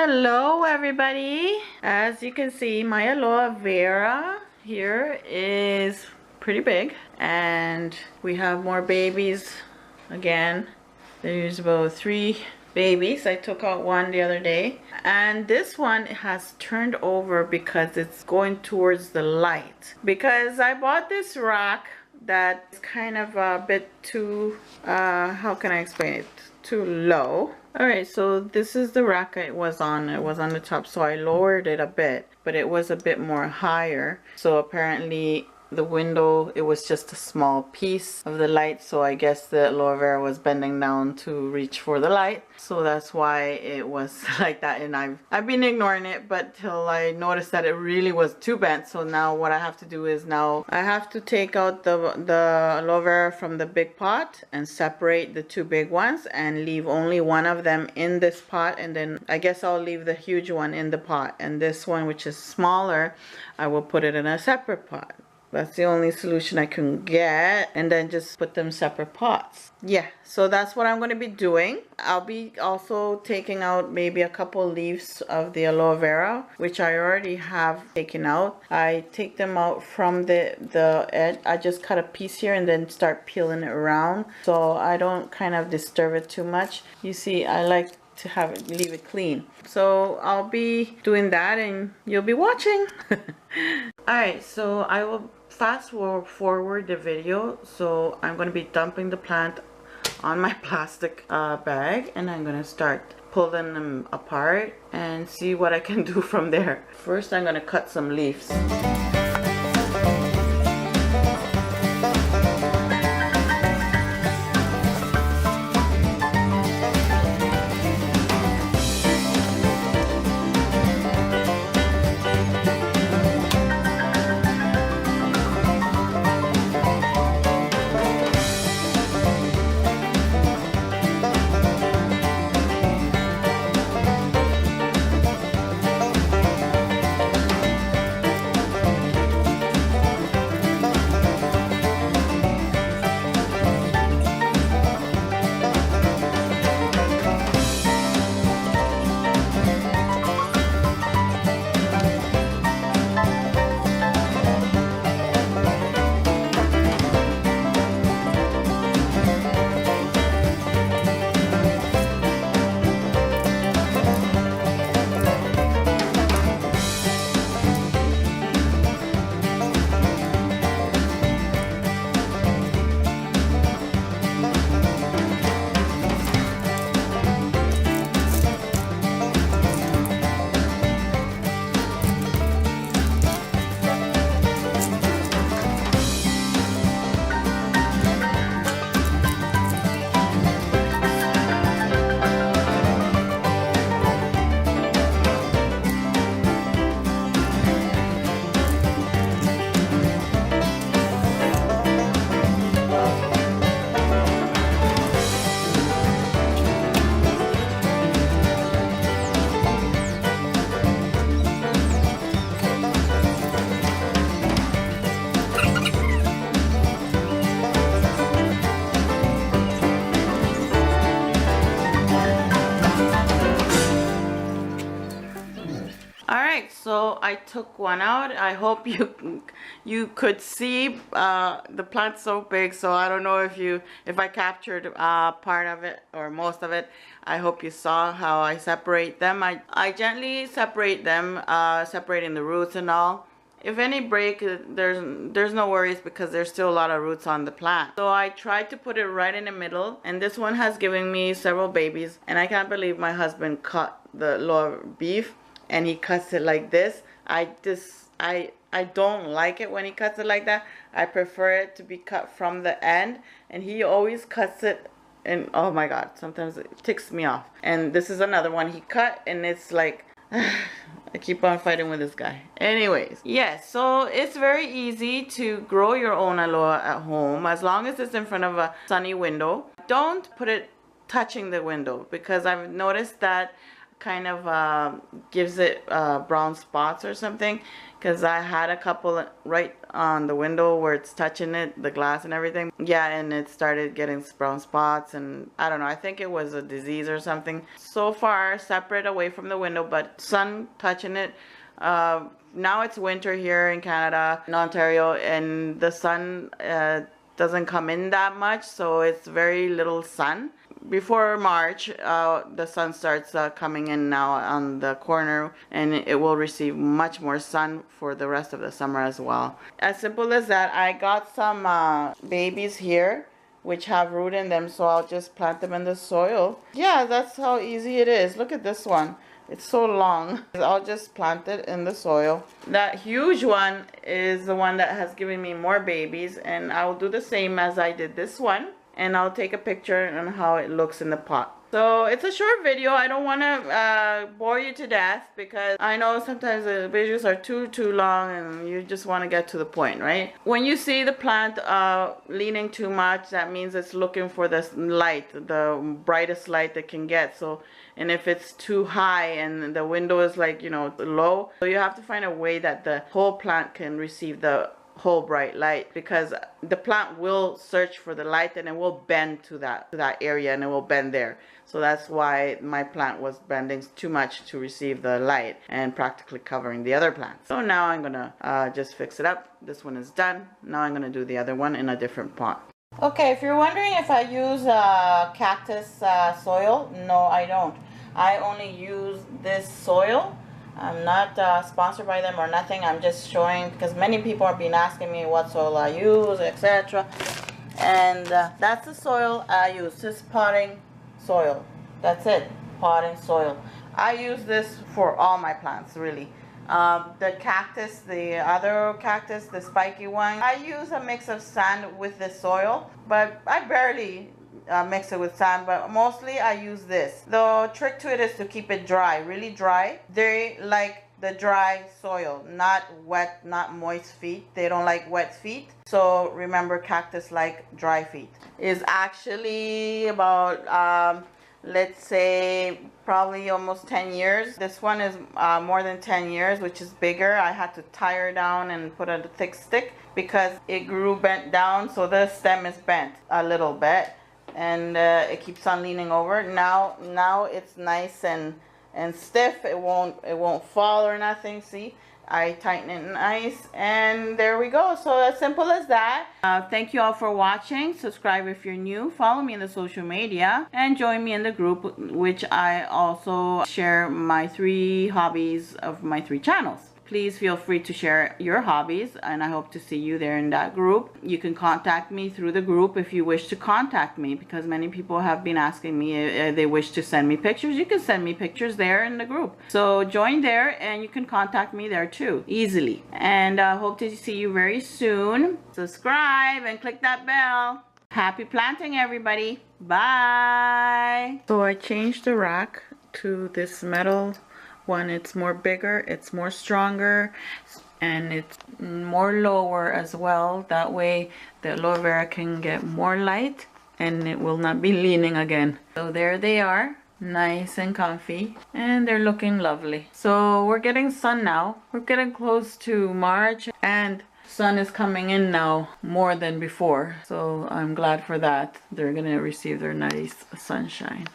Hello everybody. As you can see, my aloe vera here is pretty big, and we have more babies again. There's about 3 babies. I took out one the other day, and this one has turned over because it's going towards the light, because I bought this rack that's kind of a bit too how can I explain it, too low. Alright, so this is the rack it was on the top, so I lowered it a bit, but it was a bit more higher. So apparently the window, it was just a small piece of the light, so I guess the aloe vera was bending down to reach for the light, so that's why it was like that. And I've been ignoring it, but till I noticed that it really was too bent. So now what I have to do is, now I have to take out the aloe vera from the big pot and separate the 2 big ones and leave only one of them in this pot, and then I guess I'll leave the huge one in the pot, and this one, which is smaller, I will put it in a separate pot. That's the only solution I can get, and then just put them separate pots. Yeah, so that's what I'm going to be doing. I'll be also taking out maybe a couple leaves of the aloe vera, which I already have taken out. I take them out from the edge. I just cut a piece here and then start peeling it around, so I don't kind of disturb it too much. You see, I like to have it, leave it clean. So I'll be doing that and you'll be watching. Alright, so I will fast forward the video. So I'm going to be dumping the plant on my plastic bag, and I'm going to start pulling them apart and see what I can do from there. First, I'm going to cut some leaves. So I took one out. I hope you could see the plant's so big, so I don't know if I captured part of it or most of it. I hope you saw how I separate them. I gently separate them, separating the roots and all. If any break, there's no worries, because there's still a lot of roots on the plant. So I tried to put it right in the middle, and this one has given me several babies, and I can't believe my husband cut the lower beef and he cuts it like this. I don't like it when he cuts it like that. I prefer it to be cut from the end, and he always cuts it, and oh my god, sometimes it ticks me off. And this is another one he cut, and it's like I keep on fighting with this guy. Anyways, yes, so it's very easy to grow your own aloe at home, as long as it's in front of a sunny window. Don't put it touching the window, because I've noticed that kind of gives it brown spots or something, because I had a couple right on the window where it's touching it, the glass and everything. Yeah, and it started getting brown spots, and I don't know, I think it was a disease or something. So far separate away from the window, but sun touching it. Now it's winter here in Canada, in Ontario, and the sun doesn't come in that much, so it's very little sun. Before March, the sun starts coming in now on the corner, and it will receive much more sun for the rest of the summer as well. As simple as that. I got some babies here which have root in them, so I'll just plant them in the soil. Yeah, that's how easy it is. Look at this one. It's so long. I'll just plant it in the soil. That huge one is the one that has given me more babies, and I will do the same as I did this one, and I'll take a picture on how it looks in the pot. So it's a short video. I don't want to bore you to death, because I know sometimes the videos are too long and you just want to get to the point, right? When you see the plant leaning too much, that means it's looking for this light, the brightest light it can get. So, and if it's too high and the window is like, you know, low, so you have to find a way that the whole plant can receive the whole bright light, because the plant will search for the light and it will bend to that area, and it will bend there. So that's why my plant was bending too much to receive the light and practically covering the other plants. So now I'm gonna just fix it up. This one is done. Now I'm gonna do the other one in a different pot. Okay, if you're wondering if I use cactus soil, no, I don't. I only use this soil. I'm not sponsored by them or nothing. I'm just showing, because many people have been asking me what soil I use, etc. And that's the soil I use. This potting soil. That's it. Potting soil. I use this for all my plants, really. The cactus, the other cactus, the spiky one, I use a mix of sand with the soil, but I barely mix it with sand, but mostly I use this. The trick to it is to keep it dry, really dry. They like the dry soil, not wet, not moist feet. They don't like wet feet. So remember, cactus like dry feet. Is actually about let's say probably almost 10 years. This one is more than 10 years, which is bigger. I had to tie her down and put a thick stick because it grew bent down, so the stem is bent a little bit, and it keeps on leaning over. Now it's nice and stiff. It won't fall or nothing. See, I tighten it nice, and there we go. So as simple as that. Thank you all for watching. Subscribe if you're new. Follow me in the social media, and join me in the group, which I also share my 3 hobbies of my 3 channels. Please feel free to share your hobbies, and I hope to see you there in that group. You can contact me through the group if you wish to contact me, because many people have been asking me if they wish to send me pictures. You can send me pictures there in the group. So join there, and you can contact me there too, easily. And I hope to see you very soon. Subscribe and click that bell. Happy planting, everybody. Bye. So I changed the rack to this metal one. It's more bigger, it's more stronger, and it's more lower as well. That way the aloe vera can get more light and it will not be leaning again. So there they are, nice and comfy, and they're looking lovely. So we're getting sun now. We're getting close to March, and sun is coming in now more than before. So I'm glad for that. They're gonna receive their nice sunshine.